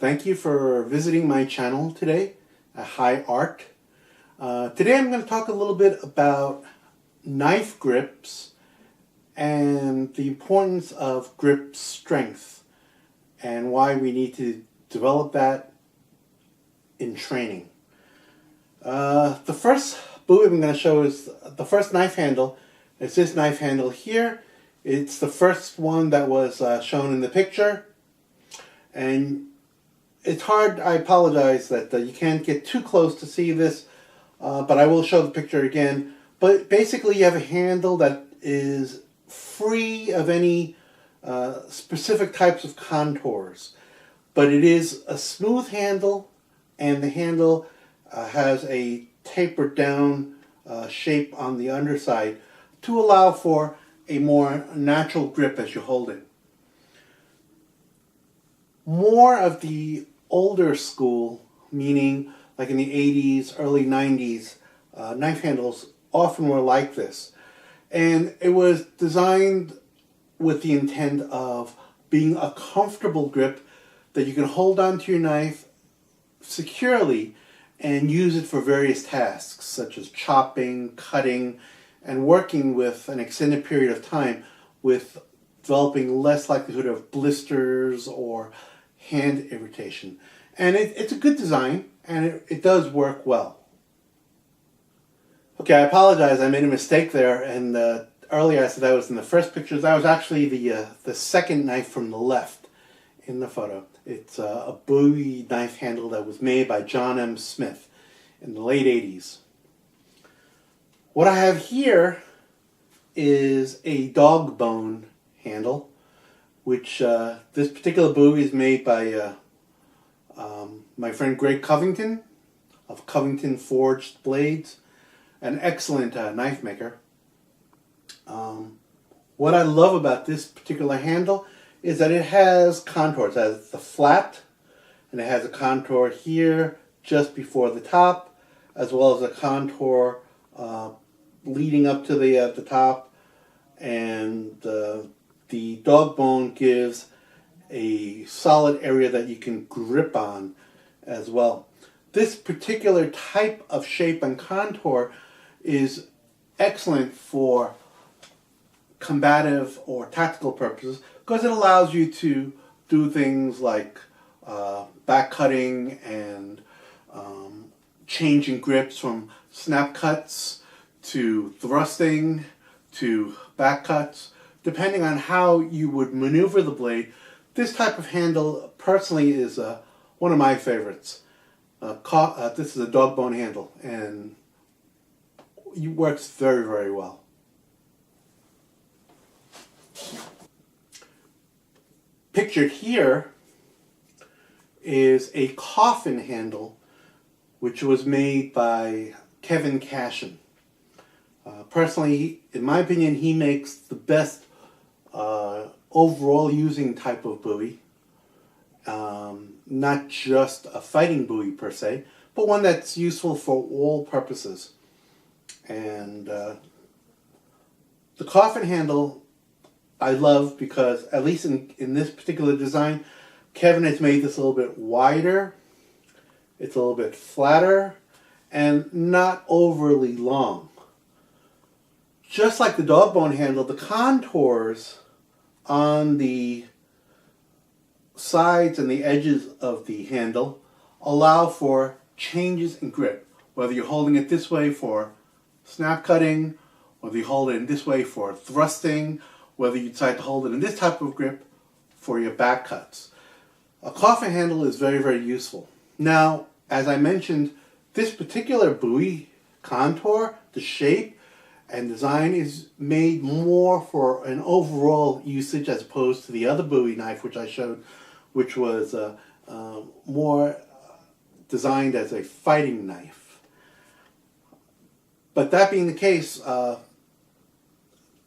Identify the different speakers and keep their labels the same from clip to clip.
Speaker 1: Thank you for visiting my channel today at High Art. Today I'm going to talk a little bit about knife grips and the importance of grip strength and why we need to develop that in training. The first buoy I'm going to show is the first knife handle. It's this knife handle here. It's the first one that was shown in the picture, and it's hard, I apologize that you can't get too close to see this, but I will show the picture again. But basically you have a handle that is free of any specific types of contours. But it is a smooth handle, and the handle has a tapered down shape on the underside to allow for a more natural grip as you hold it. More of the older school, meaning like in the 80s, early 90s, knife handles often were like this. And it was designed with the intent of being a comfortable grip that you can hold onto your knife securely and use it for various tasks such as chopping, cutting, and working with an extended period of time with developing less likelihood of blisters or hand irritation. And it's a good design, and it does work well. Okay, I apologize, I made a mistake there, and earlier I said that was in the first picture. That was actually the second knife from the left in the photo. It's a Bowie knife handle that was made by John M. Smith in the late 80s. What I have here is a dog bone handle, which this particular Bowie is made by my friend Greg Covington of Covington Forged Blades, an excellent knife maker. What I love about this particular handle is that it has contours. It has the flat, and it has a contour here just before the top, as well as a contour leading up to the top, and the dog bone gives a solid area that you can grip on as well. This particular type of shape and contour is excellent for combative or tactical purposes because it allows you to do things like back cutting and changing grips from snap cuts to thrusting to back cuts. Depending on how you would maneuver the blade, this type of handle personally is one of my favorites. This is a dog bone handle, and it works very, very well. Pictured here is a coffin handle which was made by Kevin Cashin. Personally, in my opinion, he makes the best overall using type of buoy. Not just a fighting buoy per se, but one that's useful for all purposes. And the coffin handle I love because, at least in this particular design, Kevin has made this a little bit wider, it's a little bit flatter, and not overly long. Just like the dog bone handle, the contours on the sides and the edges of the handle allow for changes in grip, whether you're holding it this way for snap cutting, whether you hold it in this way for thrusting, whether you decide to hold it in this type of grip for your back cuts. A coffin handle is very, very useful. Now, as I mentioned, this particular buoy contour, the shape and design, is made more for an overall usage as opposed to the other buoy knife which I showed, which was more designed as a fighting knife. But that being the case,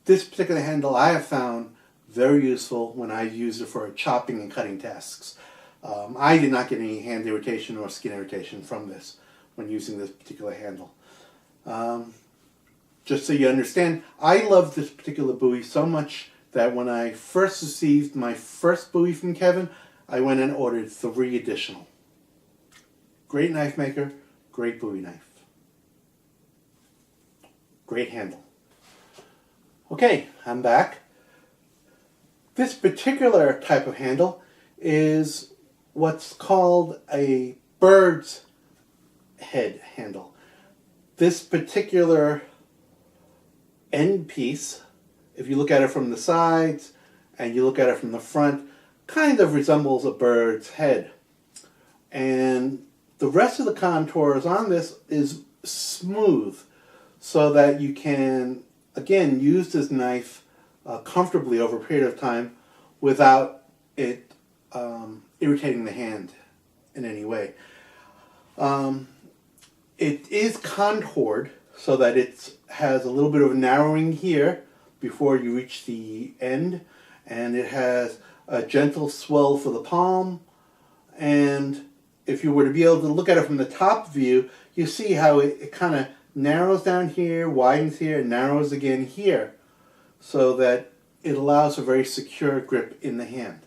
Speaker 1: this particular handle I have found very useful when I use it for chopping and cutting tasks. I did not get any hand irritation or skin irritation from this when using this particular handle. Just so you understand, I love this particular buoy so much that when I first received my first buoy from Kevin, I went and ordered 3 additional. Great knife maker, great Bowie knife. Great handle. Okay, I'm back. This particular type of handle is what's called a bird's head handle. This particular end piece, if you look at it from the sides and you look at it from the front, kind of resembles a bird's head. And the rest of the contours on this is smooth, so that you can, again, use this knife comfortably over a period of time without it irritating the hand in any way. It is contoured so that it has a little bit of narrowing here before you reach the end, and it has a gentle swell for the palm. And if you were to be able to look at it from the top view, you see how it kind of narrows down here, widens here, and narrows again here, so that it allows a very secure grip in the hand.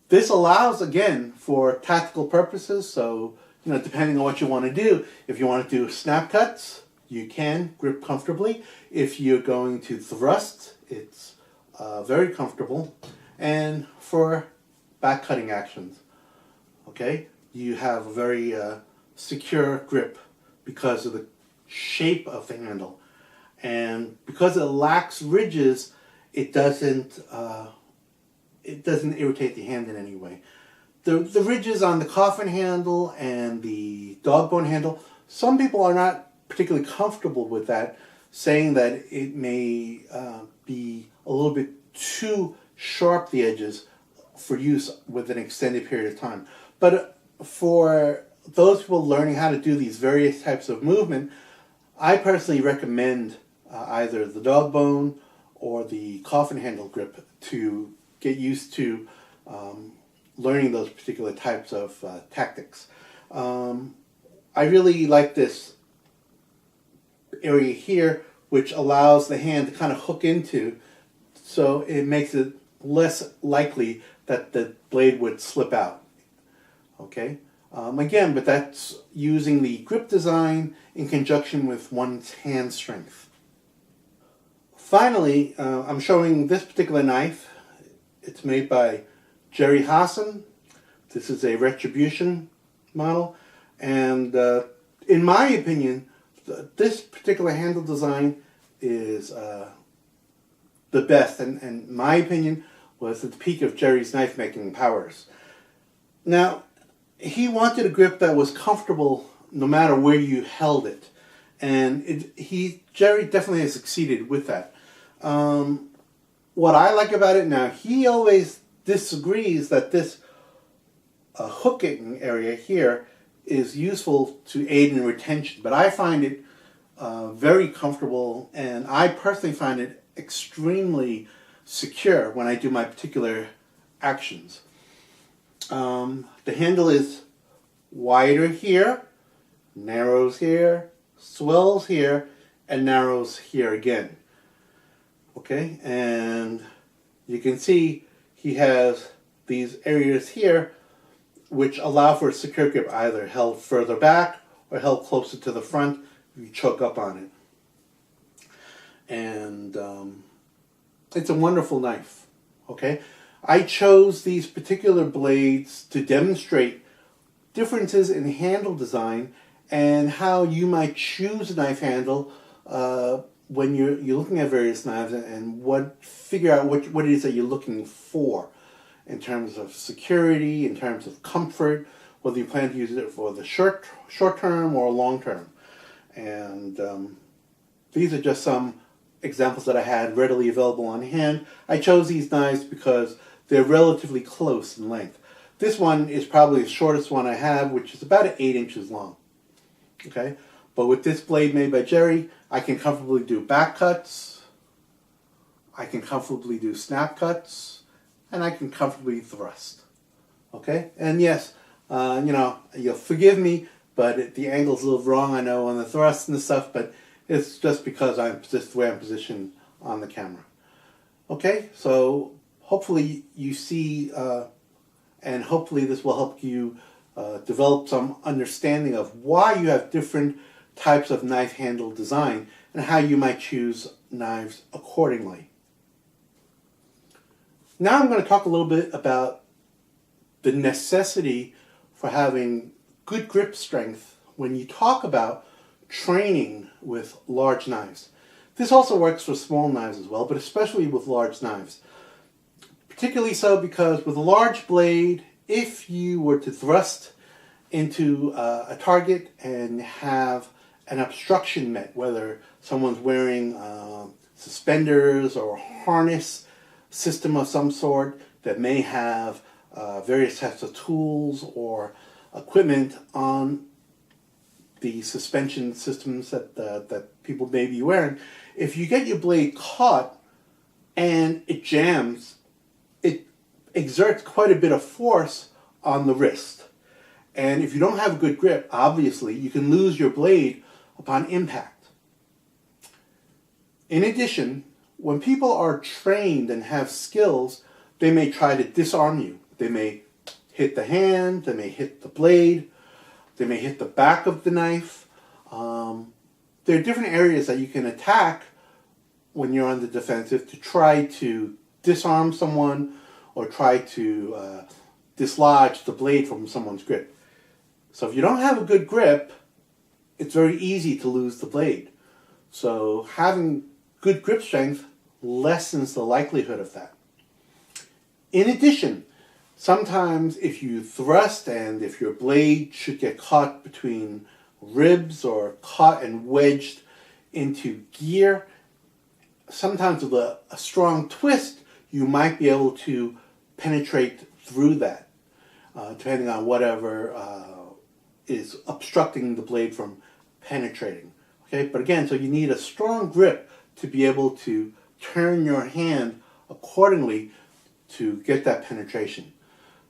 Speaker 1: This allows, again, for tactical purposes, so depending on what you want to do. If you want to do snap cuts, you can grip comfortably. If you're going to thrust, it's very comfortable. And for back cutting actions, okay, you have a very secure grip because of the shape of the handle. And because it lacks ridges, it doesn't irritate the hand in any way. The ridges on the coffin handle and the dog bone handle, some people are not particularly comfortable with that, saying that it may be a little bit too sharp, the edges, for use with an extended period of time. But for those people learning how to do these various types of movement, I personally recommend either the dog bone or the coffin handle grip to get used to learning those particular types of tactics. I really like this area here, which allows the hand to kind of hook into, so it makes it less likely that the blade would slip out. Okay? Again, but that's using the grip design in conjunction with one's hand strength. Finally, I'm showing this particular knife. It's made by Jerry Hassan. This is a Retribution model, and in my opinion, this particular handle design is the best, and my opinion was at the peak of Jerry's knife making powers. Now, he wanted a grip that was comfortable no matter where you held it, and Jerry definitely has succeeded with that. What I like about it now, he always disagrees that this hooking area here is useful to aid in retention, but I find it very comfortable, and I personally find it extremely secure when I do my particular actions. The handle is wider here, narrows here, swells here, and narrows here again. Okay, and you can see he has these areas here which allow for a secure grip, either held further back or held closer to the front if you choke up on it. And it's a wonderful knife. Okay, I chose these particular blades to demonstrate differences in handle design and how you might choose a knife handle when you're looking at various knives, and figure out what it is that you're looking for in terms of security, in terms of comfort, whether you plan to use it for the short term or long term. And these are just some examples that I had readily available on hand. I chose these knives because they're relatively close in length. This one is probably the shortest one I have, which is about 8 inches long. Okay, but with this blade made by Jerry, I can comfortably do back cuts, I can comfortably do snap cuts, and I can comfortably thrust. Okay, and yes, you'll forgive me, but the angle's a little wrong, I know, on the thrust and stuff, but it's just because I'm just the way I'm positioned on the camera. Okay, so hopefully you see and hopefully this will help you develop some understanding of why you have different types of knife handle design and how you might choose knives accordingly. Now I'm going to talk a little bit about the necessity for having good grip strength when you talk about training with large knives. This also works for small knives as well, but especially with large knives. Particularly so because with a large blade, if you were to thrust into a target and have an obstruction met, whether someone's wearing suspenders or a harness system of some sort that may have various types of tools or equipment on the suspension systems that people may be wearing, if you get your blade caught and it jams, it exerts quite a bit of force on the wrist. And if you don't have a good grip, obviously, you can lose your blade upon impact. In addition, when people are trained and have skills, they may try to disarm you. They may hit the hand, they may hit the blade, they may hit the back of the knife. There are different areas that you can attack when you're on the defensive to try to disarm someone or try to dislodge the blade from someone's grip. So if you don't have a good grip, it's very easy to lose the blade. So having good grip strength lessens the likelihood of that. In addition, sometimes if you thrust and if your blade should get caught between ribs or caught and wedged into gear, sometimes with a strong twist, you might be able to penetrate through that, depending on whatever is obstructing the blade from penetrating. Okay, but again, so you need a strong grip to be able to turn your hand accordingly to get that penetration.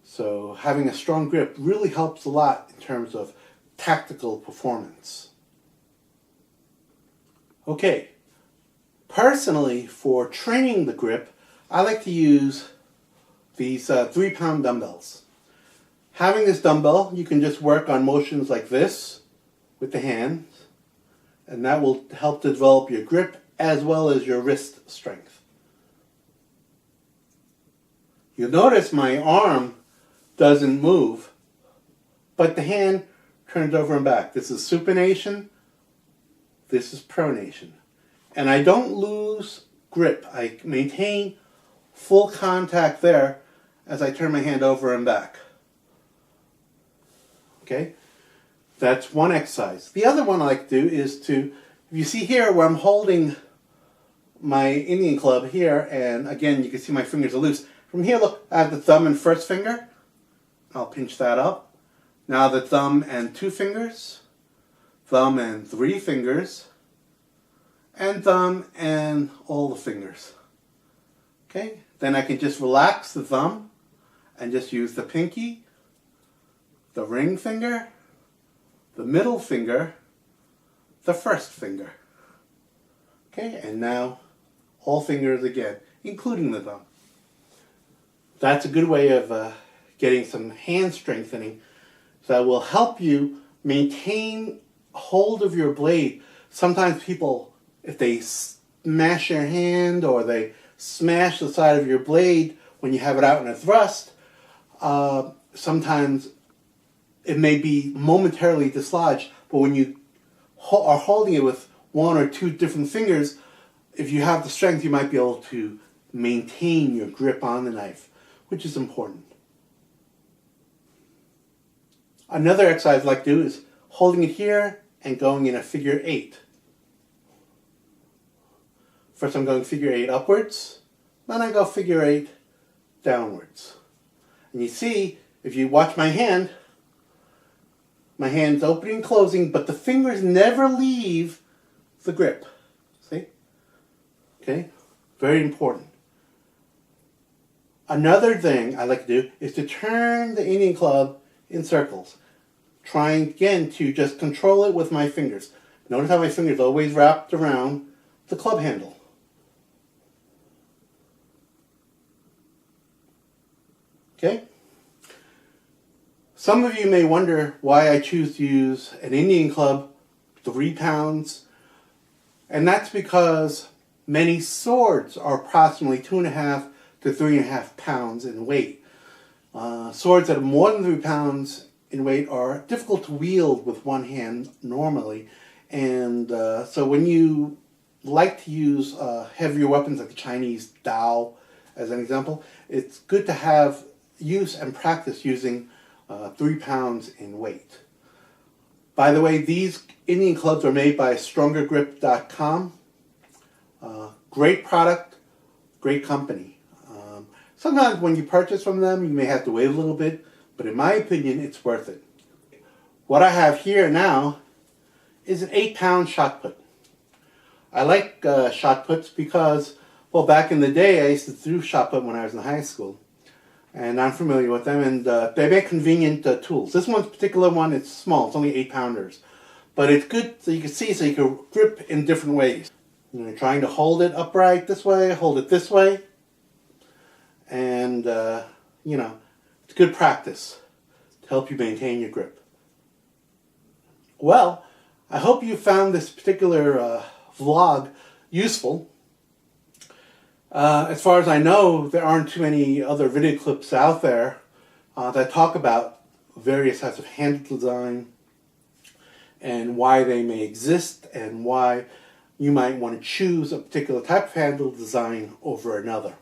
Speaker 1: So having a strong grip really helps a lot in terms of tactical performance. Okay, personally, for training the grip, I like to use these 3-pound dumbbells. Having this dumbbell, you can just work on motions like this with the hands, and that will help to develop your grip as well as your wrist strength. You'll notice my arm doesn't move, but the hand turns over and back. This is supination, this is pronation. And I don't lose grip. I maintain full contact there as I turn my hand over and back. Okay? That's one exercise. The other one I like to do is to, if you see here where I'm holding my Indian club here, and again you can see my fingers are loose. From here, look, I have the thumb and first finger. I'll pinch that up. Now the thumb and 2 fingers, thumb and 3 fingers, and thumb and all the fingers. Okay? Then I can just relax the thumb and just use the pinky, the ring finger, the middle finger, the first finger. Okay? And now all fingers again, including the thumb. That's a good way of getting some hand strengthening. So that will help you maintain hold of your blade. Sometimes people, if they smash your hand or they smash the side of your blade when you have it out in a thrust, sometimes it may be momentarily dislodged, but when you are holding it with 1 or 2 different fingers, if you have the strength, you might be able to maintain your grip on the knife, which is important. Another exercise I like to do is holding it here and going in a figure 8. First I'm going figure 8 upwards, then I go figure 8 downwards. And you see, if you watch my hand's opening and closing, but the fingers never leave the grip. See? Okay? Very important. Another thing I like to do is to turn the Indian club in circles, trying again to just control it with my fingers. Notice how my fingers always wrapped around the club handle. Okay? Some of you may wonder why I choose to use an Indian club 3 pounds, and that's because many swords are approximately 2.5 to 3.5 pounds in weight. Swords that are more than 3 pounds in weight are difficult to wield with one hand normally, and so when you like to use heavier weapons like the Chinese Dao as an example, it's good to have use and practice using 3 pounds in weight. By the way, these Indian clubs are made by StrongerGrip.com. Great product, great company. Sometimes when you purchase from them, you may have to wait a little bit, but in my opinion, it's worth it. What I have here now is an 8-pound shot put. I like shot puts because, well, back in the day, I used to do shot put when I was in high school. And I'm familiar with them, and they make convenient tools. This one particular one, it's small, it's only 8-pounders. But it's good so you can see, so you can grip in different ways. You know, trying to hold it upright this way, hold it this way. And, you know, it's good practice to help you maintain your grip. Well, I hope you found this particular vlog useful. As far as I know, there aren't too many other video clips out there that talk about various types of handle design and why they may exist and why you might want to choose a particular type of handle design over another.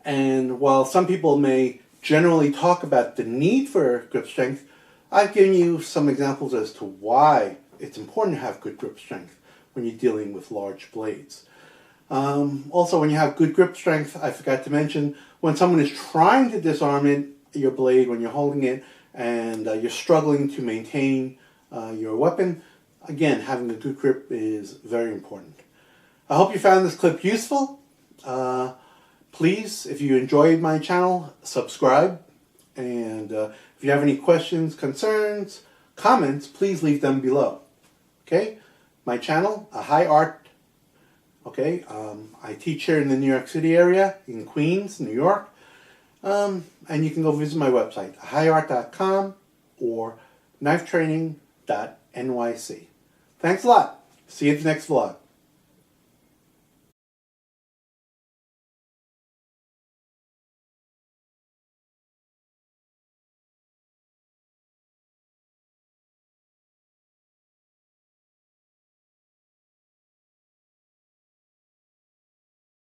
Speaker 1: And while some people may generally talk about the need for grip strength, I've given you some examples as to why it's important to have good grip strength when you're dealing with large blades. Also, when you have good grip strength, I forgot to mention, when someone is trying to disarm your blade, when you're holding it, and you're struggling to maintain your weapon, again, having a good grip is very important. I hope you found this clip useful. Please, if you enjoyed my channel, subscribe. And if you have any questions, concerns, comments, please leave them below. Okay? My channel, A High Art. Okay? I teach here in the New York City area, in Queens, New York. And you can go visit my website, ahighart.com or knifetraining.nyc. Thanks a lot. See you in the next vlog.